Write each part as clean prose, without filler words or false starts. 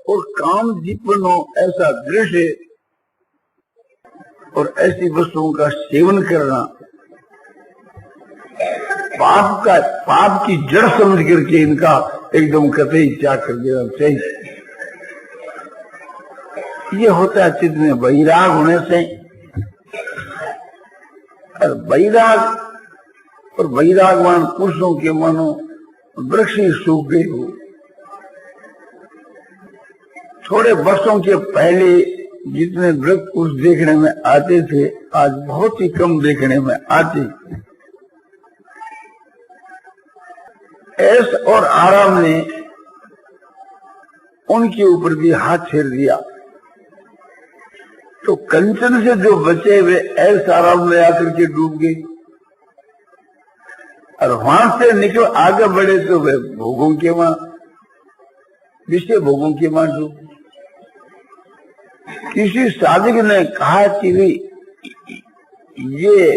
और काम जीपनो ऐसा दृश्य और ऐसी वस्तुओं का सेवन करना पाप की जड़ समझ करके इनका एकदम कतई त्याग कर देना चाहिए। ये होता है चित्त में वैराग होने से। और वैरागवान पुरुषों के मानो वृक्ष ही सूख गए हो। थोड़े वर्षों के पहले जितने वृक्ष पुरुष देखने में आते थे, आज बहुत ही कम देखने में आते। ऐश और आराम ने उनके ऊपर भी हाथ फेर दिया, तो कंचन से जो बचे वे ऐश आराम में आकर के डूब गए। और वहां से निकल आगे बढ़े तो वे भोगों के वहां, विषय भोगों के वहां डूब। किसी साधक ने कहा कि ये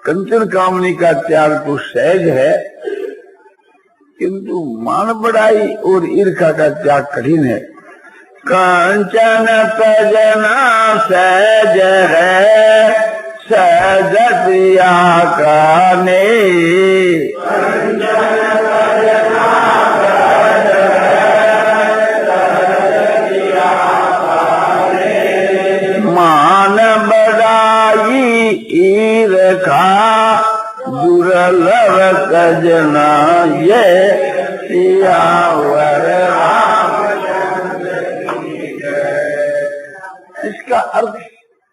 कंचन कामनी का त्याग तो सहज है, किंतु मान बढ़ाई और ईर्ष्या का त्याग कठिन है। कंचन तजना सहज है, सहज प्रिया काने। मान बढ़ाई ईर्ष्या दुर्लभ सजना, ये सियावर रामचंद्र की जय। इसका अर्थ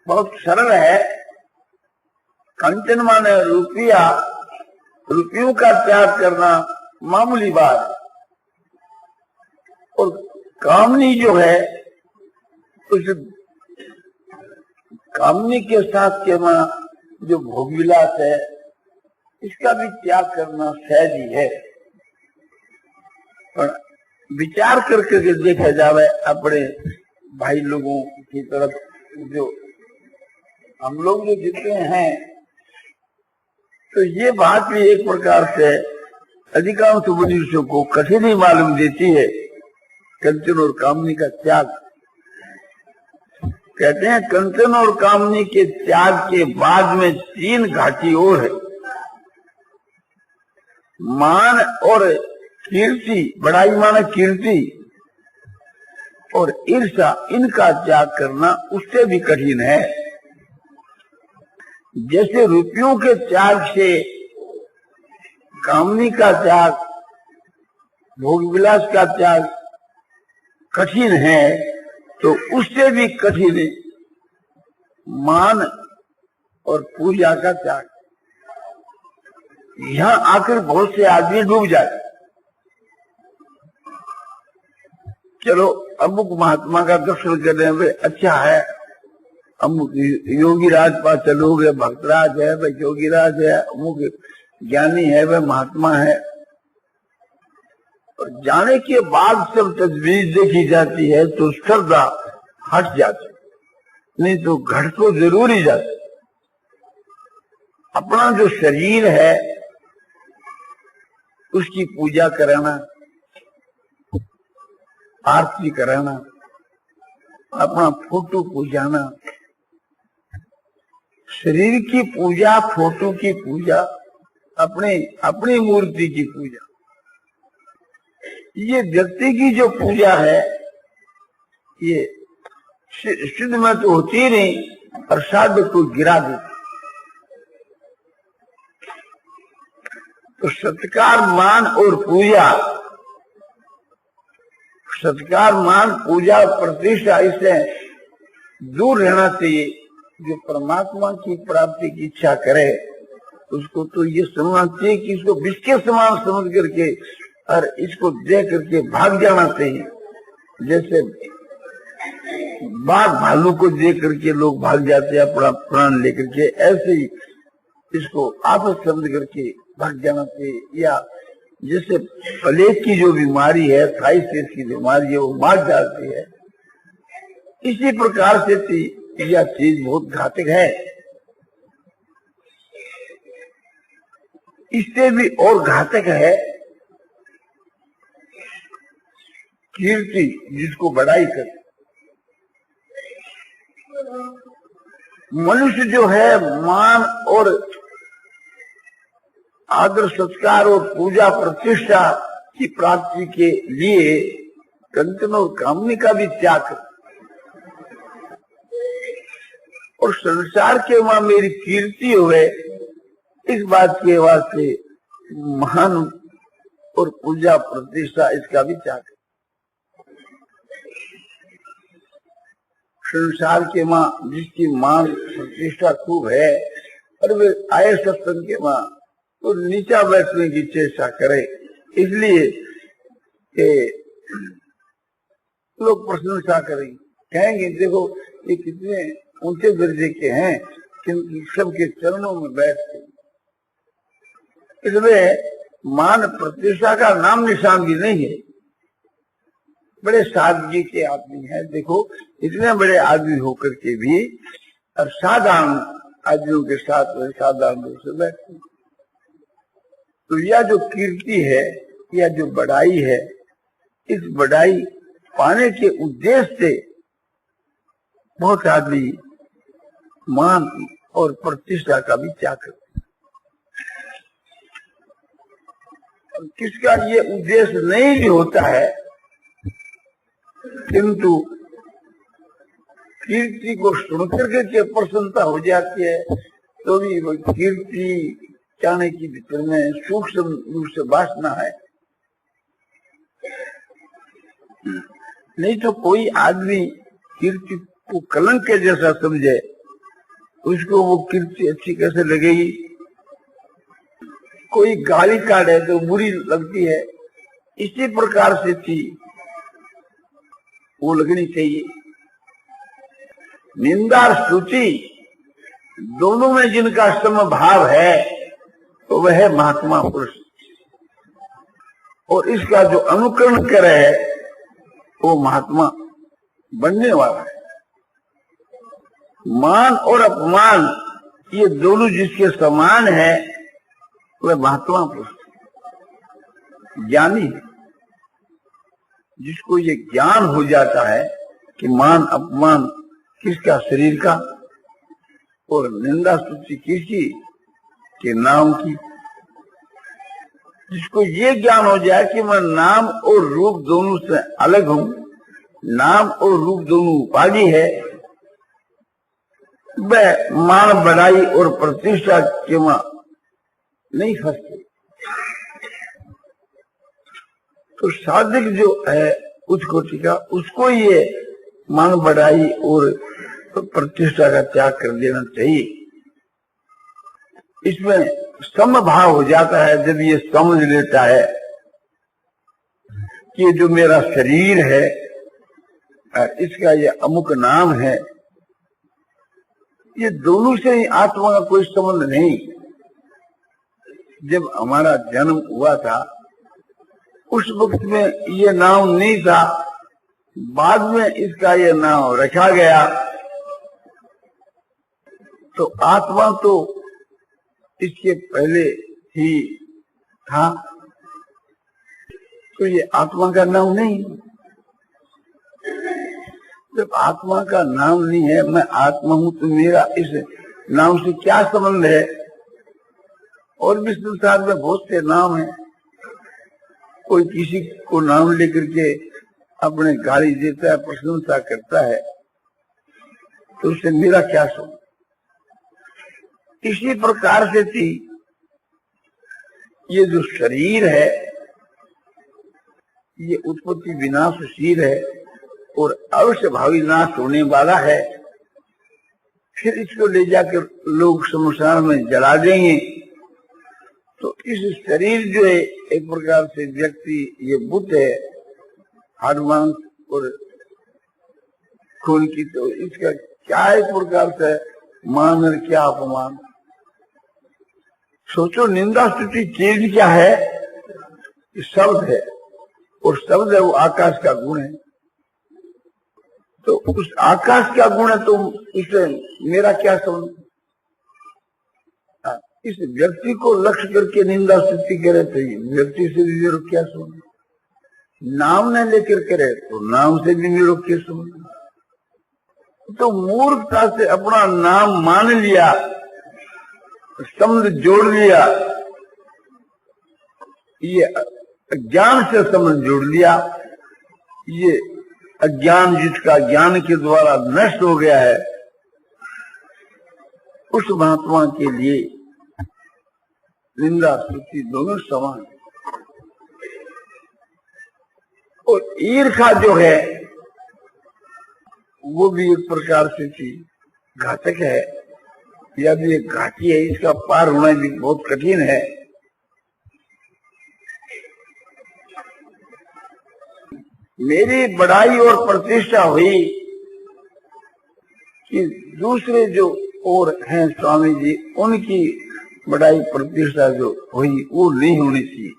बहुत सरल है। कंचन माने रुपया, रुपयों का त्याग करना मामूली बात है। और कामनी जो है, उस कामनी के साथ के वहां जो भोग विलास है, इसका भी त्याग करना सहज ही है। पर विचार करके देखा जावे अपने भाई लोगों की तरफ, जो हम लोग जो जितने हैं, तो ये बात भी एक प्रकार से अधिकांश मनुष्यों को कठिन ही मालूम देती है, कंचन और कामनी का त्याग। कहते हैं कंचन और कामनी के त्याग के बाद में 3 घाटी और है। मान और कीर्ति, बड़ाई माने कीर्ति और ईर्ष्या, इनका त्याग करना उससे भी कठिन है। जैसे रुपयों के त्याग से कामनी का त्याग, भोग विलास का त्याग कठिन है, तो उससे भी कठिन है मान और पूजा का त्याग। यहां आकर बहुत से आदमी डूब जाते। चलो अमुक महात्मा का दर्शन करने में अच्छा है, अमुक योगी राज पास चलोगे, भक्तराज है, वह योगीराज है, अमुक ज्ञानी है, वह महात्मा है। और जाने के बाद सब तजवीज देखी जाती है तो श्रद्धा हट जाती, नहीं तो घट तो जरूर ही जाती। अपना जो शरीर है उसकी पूजा कराना, आरती कराना, अपना फोटो पूजाना, शरीर की पूजा, फोटो की पूजा, अपनी मूर्ति की पूजा, ये व्यक्ति की जो पूजा है ये सिद्ध में तो होती नहीं और साधक को गिरा देती। तो सत्कार, मान और पूजा, सत्कार, मान, पूजा, प्रतिष्ठा, इससे दूर रहना चाहिए। जो परमात्मा की प्राप्ति की इच्छा करे उसको तो ये समझना चाहिए कि इसको विष के समान समझ करके और इसको देख करके भाग जाना चाहिए। जैसे बाघ भालू को देख करके लोग भाग जाते हैं अपना प्राण लेकर के, ऐसे ही इसको आपस समझ करके भाग जाना चाहिए। या जैसे प्लेग की जो बीमारी है, थाइसिस की बीमारी है, वो मार जाती है, इसी प्रकार से यह चीज बहुत घातक है। इससे भी और घातक है कीर्ति जिसको बड़ाई करे। मनुष्य जो है मान और आदर सत्कार और पूजा प्रतिष्ठा की प्राप्ति के लिए कंचन और कामनी का भी त्याग करे और संसार के वहां मेरी कीर्ति हुए इस बात के वास्ते महान और पूजा प्रतिष्ठा इसका भी त्याग करे। संसार के माँ जिसकी मान प्रतिष्ठा खूब है और वे आए सत्संग के माँ तो नीचा बैठने की चेष्टा करे, इसलिए कि लोग प्रशंसा करेंगे, कहेंगे देखो ये कितने ऊंचे दर्जे के हैं क्योंकि सबके चरणों में बैठते। इसमें मान प्रतिष्ठा का नाम निशान भी नहीं है। बड़े सादगी के आदमी हैं, देखो इतने बड़े आदमी होकर के भी और साधारण आदमियों के साथ साधारण रूप से बैठते। तो यह जो कीर्ति है या जो बड़ाई है, इस बड़ाई पाने के उद्देश्य से बहुत आदमी मान और प्रतिष्ठा का भी त्याग करते। किसका ये उद्देश्य नहीं भी होता है किंतु कीर्ति को सुन करके प्रसन्नता हो जाती है, तो भी वो कीर्ति चाहने की भीतर में सूक्ष्म रूप से वासना है। नहीं तो कोई आदमी कीर्ति को कलंक के जैसा समझे, उसको वो कीर्ति अच्छी कैसे लगेगी। कोई गाली काटे तो बुरी लगती है, इसी प्रकार से थी वो लगनी चाहिए। निंदा और स्तुति दोनों में जिनका समभाव है तो वह है महात्मा पुरुष, और इसका जो अनुकरण करे वो महात्मा बनने वाला है। मान और अपमान ये दोनों जिसके समान है वह महात्मा पुरुष ज्ञानी है। जिसको ये ज्ञान हो जाता है कि मान अपमान किसका, शरीर का, और निंदा स्तुति किसकी, के नाम की। जिसको ये ज्ञान हो जाए कि मैं नाम और रूप दोनों से अलग हूं, नाम और रूप दोनों उपाधि है, वह मान बढ़ाई और प्रतिष्ठा के वहां नहीं फंसते। तो साधक जो है उच्च कोटि का, उसको ये मान बढ़ाई और प्रतिष्ठा का त्याग कर देना चाहिए। इसमें समभाव हो जाता है जब ये समझ लेता है कि ये जो मेरा शरीर है इसका ये अमुक नाम है, ये दोनों से ही आत्मा का कोई संबंध नहीं। जब हमारा जन्म हुआ था उस वक्त में ये नाम नहीं था, बाद में इसका ये नाम रखा गया। तो आत्मा तो इसके पहले ही था, तो ये आत्मा का नाम नहीं। जब आत्मा का नाम नहीं है, मैं आत्मा हूं, तो मेरा इस नाम से क्या संबंध है। और भी संसार में बहुत से नाम हैं, कोई किसी को नाम लेकर के अपने गाली देता है, प्रशंसा करता है, तो उससे मेरा क्या संबंध। इसी प्रकार से थी ये जो शरीर है ये उत्पत्ति विनाशशील है और अवश्य भावी नाश होने वाला है। फिर इसको ले जाकर लोग शमशान में जला देंगे। तो इस शरीर जो है एक प्रकार से व्यक्ति ये बुद्ध है, हाड़ मांस और खून की, तो इसका क्या एक प्रकार से मान और क्या अपमान। सोचो निंदा स्तुति चीज क्या है, शब्द है, और शब्द है वो आकाश का गुण है। तो उस आकाश का गुण है तो इससे मेरा क्या संबंध। इस व्यक्ति को लक्ष्य करके निंदा स्तुति करे तो व्यक्ति से भी मेरा क्या संबंध। नाम न लेकर करे तो नाम से भी निरुक्त समझ। तो मूर्खता से अपना नाम मान लिया, शब्द जोड़ लिया, ये अज्ञान से शब्द जोड़ लिया। ये अज्ञान जिसका ज्ञान के द्वारा नष्ट हो गया है, उस महात्मा के लिए निंदा स्तुति दोनों समान। और ईर्ष्या जो है वो भी एक प्रकार से घातक है, या भी एक घाटी है, इसका पार होना भी बहुत कठिन है। मेरी बड़ाई और प्रतिष्ठा हुई कि दूसरे जो और हैं स्वामी जी, उनकी बड़ाई प्रतिष्ठा जो हुई वो नहीं होनी चाहिए,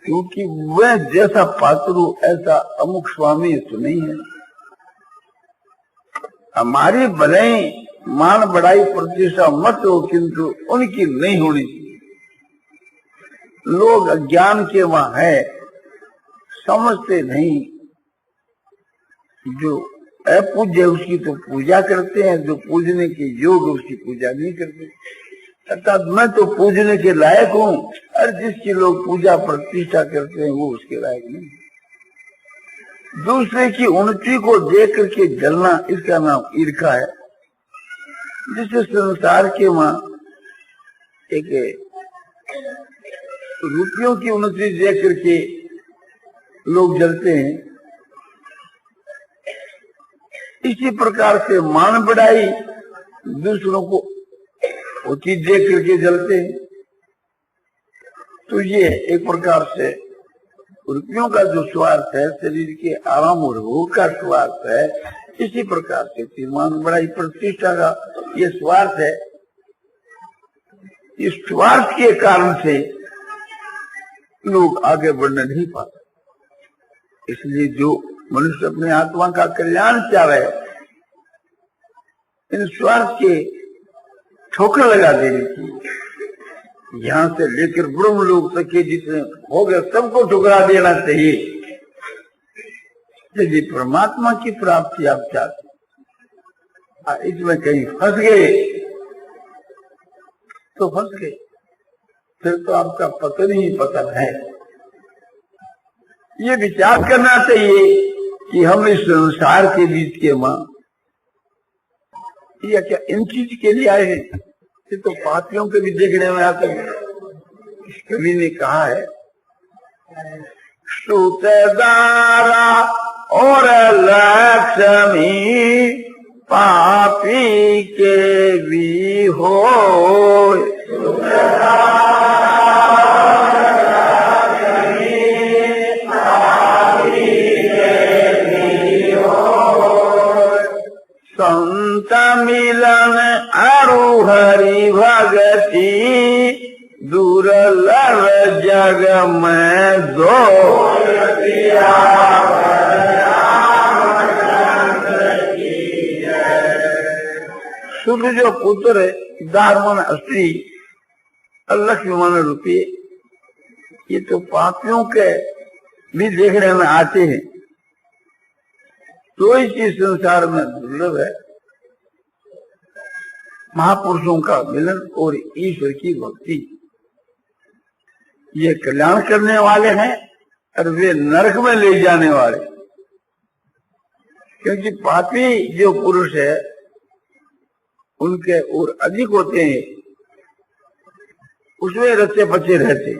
क्योंकि वह जैसा पात्र ऐसा अमुक स्वामी तो नहीं है। हमारी भलाई मान बड़ाई प्रतिष्ठा मत हो, किंतु उनकी नहीं होनी चाहिए। लोग अज्ञान के वहां है, समझते नहीं। जो अपूज्य उसकी तो पूजा करते हैं, जो पूजने के योग उसकी पूजा नहीं करते। अर्थात मैं तो पूजने के लायक हूँ, और जिसकी लोग पूजा प्रतिष्ठा करते हैं वो उसके लायक नहीं। दूसरे की उन्नति को देख करके जलना, इसका नाम ईर्ष्या है। जिससे संसार के वहां एक रुपयों की उन्नति देख करके लोग जलते हैं, इसी प्रकार से मान बढ़ाई दूसरों को वो चीज देख करके जलते हैं। तो ये एक प्रकार से रुपयों का जो स्वार्थ है, शरीर के आराम और भोग का स्वार्थ है, इसी प्रकार से मान बढ़ाई प्रतिष्ठा का ये स्वार्थ है। इस स्वार्थ के कारण से लोग आगे बढ़ने नहीं पाते। इसलिए जो मनुष्य अपने आत्मा का कल्याण चाह रहे, इन स्वार्थ के ठोकर लगा देनी चाहिए। यहाँ से लेकर ब्रह्म लोग तक के जितने हो गए सबको ठुकरा देना चाहिए। यदि परमात्मा की प्राप्ति आप चाहते, इसमें कहीं फंस गए तो फंस गए, फिर तो आपका पतन ही पतन है। ये विचार करना चाहिए कि हम इस संसार के बीच के मां या क्या इन चीज के लिए आए हैं? ये तो पापियों के भी देखने में आते हैं। कवि ने कहा है, सूतेदारा और लक्ष्मी पापी के भी हो। संत मिलन अरु हरि भगति दुर्लभ जग में दो। शुद्ध जो पुत्र दारमन स्त्री लक्ष्मण रूपी, ये तो पापियों के भी देखने में आते हैं। तो इसी संसार में दुर्लभ है महापुरुषों का मिलन और ईश्वर की भक्ति। ये कल्याण करने वाले हैं और वे नरक में ले जाने वाले। क्योंकि पापी जो पुरुष है उनके और अधिक होते हैं, उसमें रचे बचे रहते,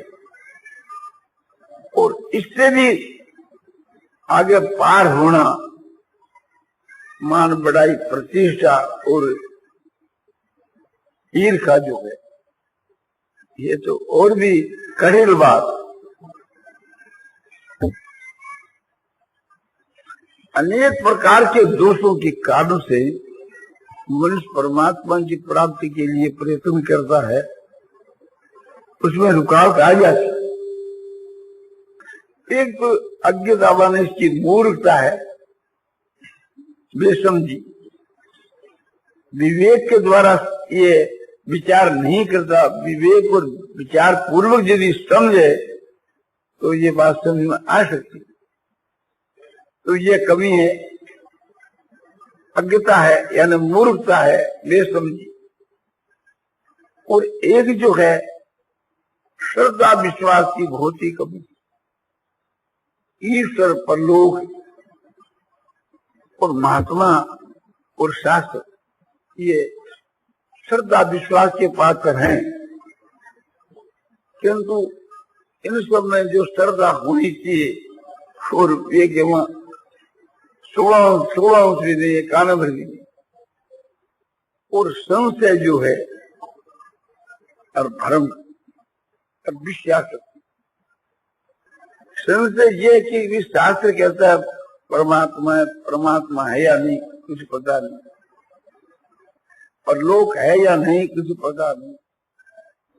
और इससे भी आगे पार होना मान बढ़ाई प्रतिष्ठा और ईर्ष्या जो है, ये तो और भी कठिन बात। अनेक प्रकार के दोषों के कारण से मनुष्य परमात्मा की प्राप्ति के लिए प्रयत्न करता है, उसमें रुकावट आ जाती। एक तो अज्ञाता ने इसकी मूर्खता है, बेसमझी, विवेक के द्वारा ये विचार नहीं करता। विवेक और विचार पूर्वक यदि समझे तो ये बात समझ में आ सकती। तो ये कमी है, अज्ञता है, यानी मूर्खता है, बेसमझी। और एक जो है श्रद्धा विश्वास की बहुत ही कमी। ईश्वर, परलोक और महात्मा और शास्त्र, ये श्रद्धा विश्वास के पात्र हैं, किंतु इन सब में जो श्रद्धा होनी चाहिए और ये के वहां 16 अंश भी नहीं है, कान भर भी नहीं। और संशय जो है और भ्रम और विश्वास, संशय ये कि इस शास्त्र कहता है परमात्मा है या नहीं कुछ पता नहीं, और लोक है या नहीं कुछ पता नहीं,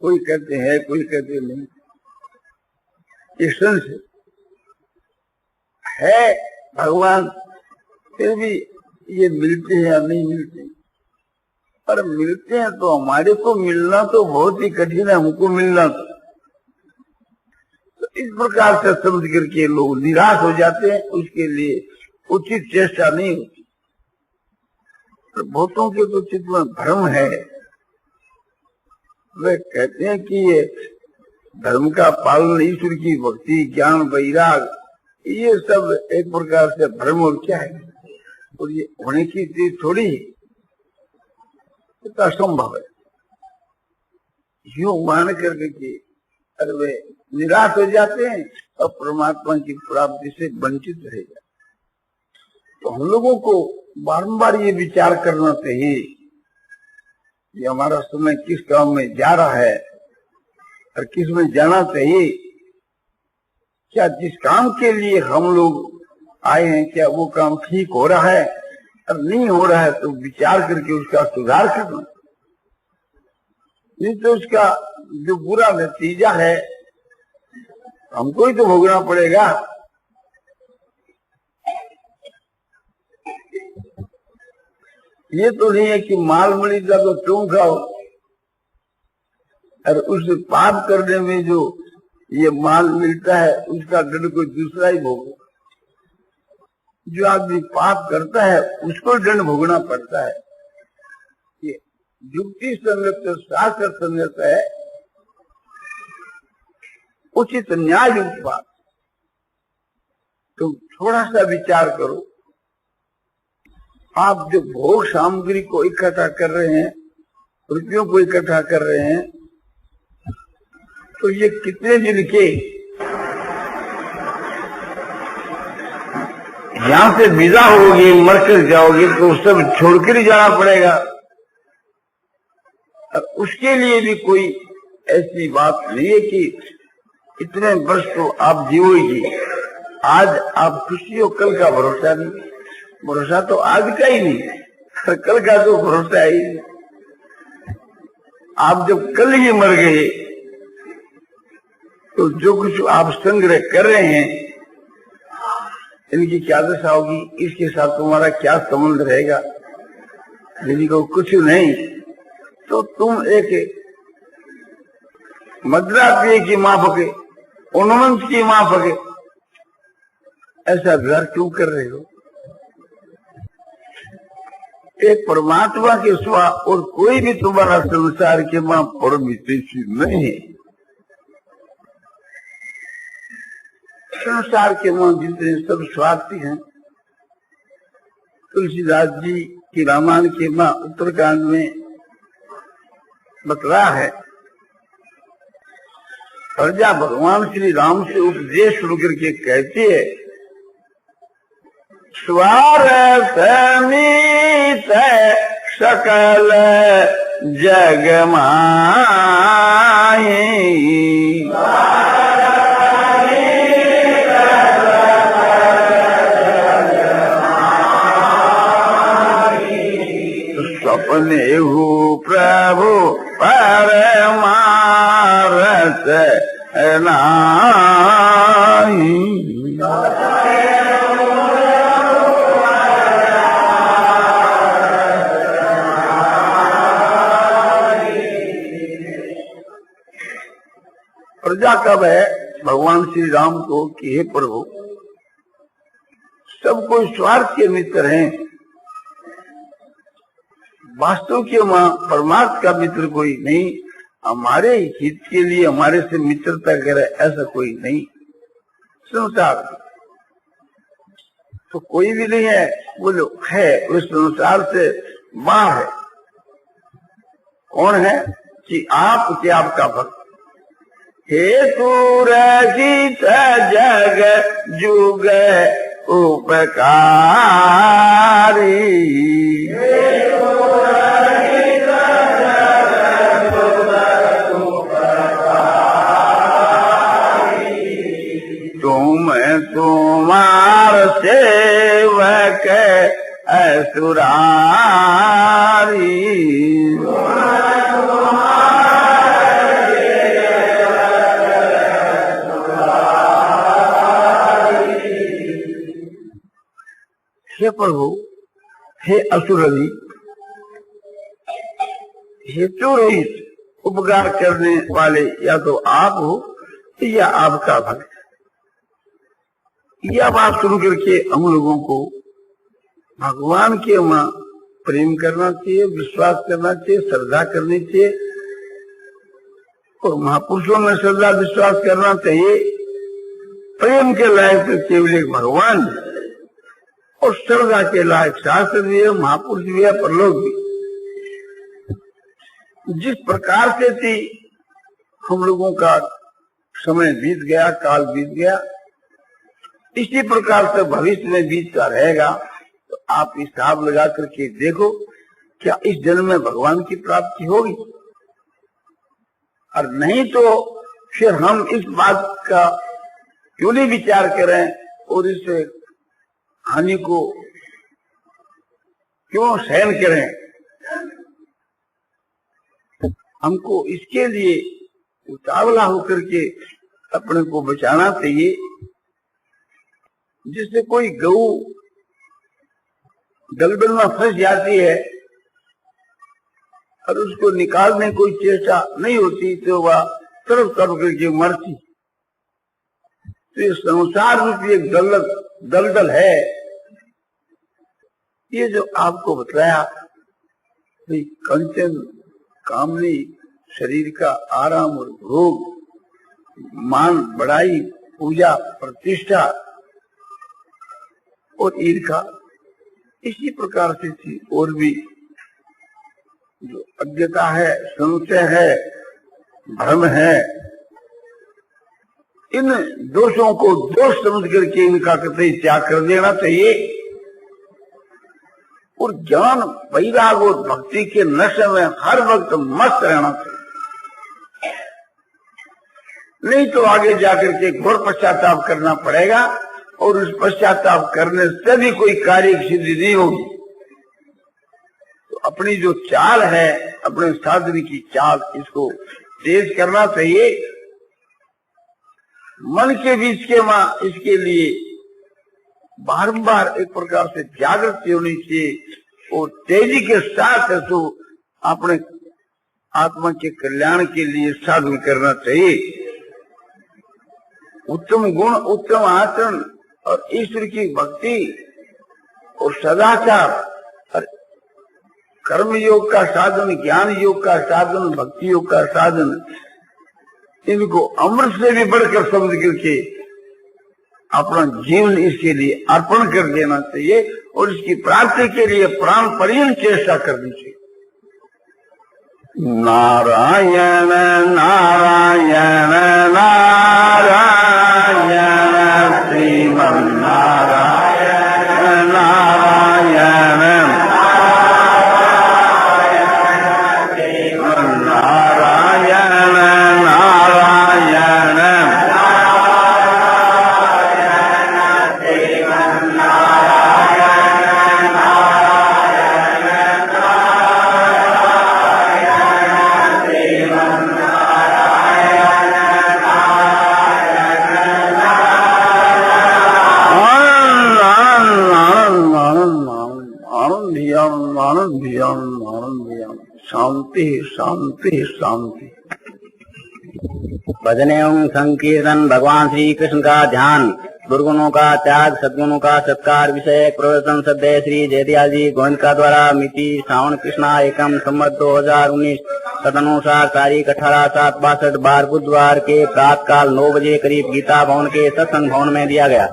कोई कहते हैं कोई कहते नहीं। ये संशय है भगवान, फिर भी ये मिलते हैं या नहीं मिलते, पर मिलते हैं तो हमारे को मिलना तो बहुत ही कठिन है, हमको मिलना तो इस प्रकार से समझ करके लोग निराश हो जाते हैं, उसके लिए उचित चेष्टा नहीं होती। तो बहुतों के तो चित्त में भ्रम है, वे कहते हैं कि ये धर्म का पालन, ईश्वर की भक्ति, ज्ञान, वैराग, ये सब एक प्रकार से भ्रम और क्या है, और ये होने की चीज थोड़ी है, इतना संभव है। यूं मान करके कि अरे वे निराश हो जाते हैं और परमात्मा की प्राप्ति से वंचित रह जाते। तो हम लोगों को बारंबार ये विचार करना चाहिए कि हमारा समय किस काम में जा रहा है और किस में जाना चाहिए। क्या जिस काम के लिए हम लोग आए हैं, क्या वो काम ठीक हो रहा है, और नहीं हो रहा है तो विचार करके उसका सुधार करना, नहीं तो उसका जो बुरा नतीजा है हमको ही तो भोगना पड़ेगा। ये तो नहीं है कि माल मिलेगा तो तुम खाओ, और उस पाप करने में जो ये माल मिलता है उसका दंड कोई दूसरा ही भोगे। जो आदमी पाप करता है उसको दंड भोगना पड़ता है। ये युक्ति संगत, शास्त्र संगत है, उचित न्याय युक्त बात। तुम थोड़ा सा विचार करो, आप जो भोग सामग्री को इकट्ठा कर रहे हैं, रुपयों को इकट्ठा कर रहे हैं, तो ये कितने दिन के यहां से विदा होगी, मरकर जाओगे तो सब छोड़कर ही जाना पड़ेगा। और उसके लिए भी कोई ऐसी बात नहीं है कि इतने वर्ष तो आप जीवोगी। आज आप खुशी हो, कल का भरोसा नहीं, भरोसा तो आज का ही नहीं, कल का तो भरोसा ही नहीं। आप जब कल ही मर गए तो जो कुछ आप संग्रह कर रहे हैं इनकी क्या दशा होगी, इसके साथ तुम्हारा क्या संबंध रहेगा। यदि को कुछ नहीं तो तुम एक मदरा पिए की माफक, उन्मंत की माफक ऐसा व्यवहार क्यों कर रहे हो। एक परमात्मा के सिवा और कोई भी तुम्हारा संसार के मां परम हितैषी नहीं है। संसार के मां जितने सब स्वार्थी हैं, तुलसीदास जी की रामायण के मां उत्तरकांड में बतला है, प्रजा भगवान श्री राम से उपदेश शुरू करके कहती है, स्वार्थ मीत सकल जग माही, सपने हु प्रभु परमारथ नाही। प्रजा कब है, भगवान श्री राम को कि हे प्रभु, सब कोई स्वार्थ के मित्र हैं, वास्तव के मां परमार्थ का मित्र कोई नहीं, हमारे हित के लिए हमारे से मित्रता करे ऐसा कोई नहीं संसार। तो कोई भी नहीं है, वो लोग है उस संसार से बाहर है। कौन है कि आप के आपका भक्त। हेतु रहित जग जुग उपकारी, तुम तुम्हार सेवक असुरारी, हे प्रभु, हे असुररी, हेतु रहित उपकार करने वाले या तो आप हो या आपका भक्त। यह बात सुन करके हम लोगों को भगवान के वहां प्रेम करना चाहिए, विश्वास करना चाहिए, श्रद्धा करनी चाहिए, और महापुरुषों में श्रद्धा विश्वास करना चाहिए। प्रेम के लायक तो केवल एक भगवान, और श्रद्धा के लायक शास्त्र भी है, महापुरुष भी है, परलोक भी। जिस प्रकार से थी हम लोगों का समय बीत गया, काल बीत गया, इसी प्रकार से भविष्य में बीतता रहेगा। तो आप हिसाब लगा करके देखो, क्या इस जन्म में भगवान की प्राप्ति होगी? और नहीं तो फिर हम इस बात का क्यों नहीं विचार करें और इस हानि को क्यों सहन करें? हमको इसके लिए उतावला होकर के अपने को बचाना चाहिए। जिससे कोई गऊ दलदल में फंस जाती है और उसको निकालने कोई चेष्टा नहीं होती तो वह तड़प तड़प करके मरती। तो ये संसार रूपी एक दलदल है। ये जो आपको बताया कंचन, कामनी, शरीर का आराम और भोग, मान, बड़ाई, पूजा, प्रतिष्ठा और ईर्ष्या, इसी प्रकार से थी। और भी जो अज्ञता है, संशय है, भ्रम है, इन दोषों को दोष समझ करके इनका कतई त्याग कर देना चाहिए और ज्ञान, वैराग और भक्ति के नशे में हर वक्त मस्त रहना चाहिए। नहीं तो आगे जाकर के घोर पश्चाताप करना पड़ेगा और उस पश्चाताप करने से भी कोई कार्य की सिद्धि नहीं होगी। तो अपनी जो चाल है, अपने साधन की चाल, इसको तेज करना चाहिए। मन के बीच के मां इसके लिए बारंबार एक प्रकार से जागृति होनी चाहिए और तेजी के साथ तो अपने आत्मा के कल्याण के लिए साधन करना चाहिए। उत्तम गुण, उत्तम आचरण और ईश्वर की भक्ति और सदाचार और कर्म योग का साधन, ज्ञान योग का साधन, भक्ति योग का साधन, इनको अमृत से भी बढ़कर समझ करके अपना जीवन इसके लिए अर्पण कर देना चाहिए और इसकी प्राप्ति के लिए प्राण पर्यंत चेष्टा करनी चाहिए। नारायण नारायण नारायण श्रीमन् नारायण नारायण श्रीमन् नारायण नारायण श्रीमन् आनंद, शांति शांति शांति। भजन एवं संकीर्तन, भगवान श्री कृष्ण का ध्यान, दुर्गुणों का त्याग, सद्गुणों का सत्कार, विषय प्रवचन सद्य श्री जयदयाल जी गोविंद का द्वारा मिति श्रावण कृष्णा एकम संवत 2019 तदनुसार तारीख 18/7/62 बार बुधवार के प्रातः काल 9 बजे करीब गीता भवन के सत्संग भवन में दिया गया।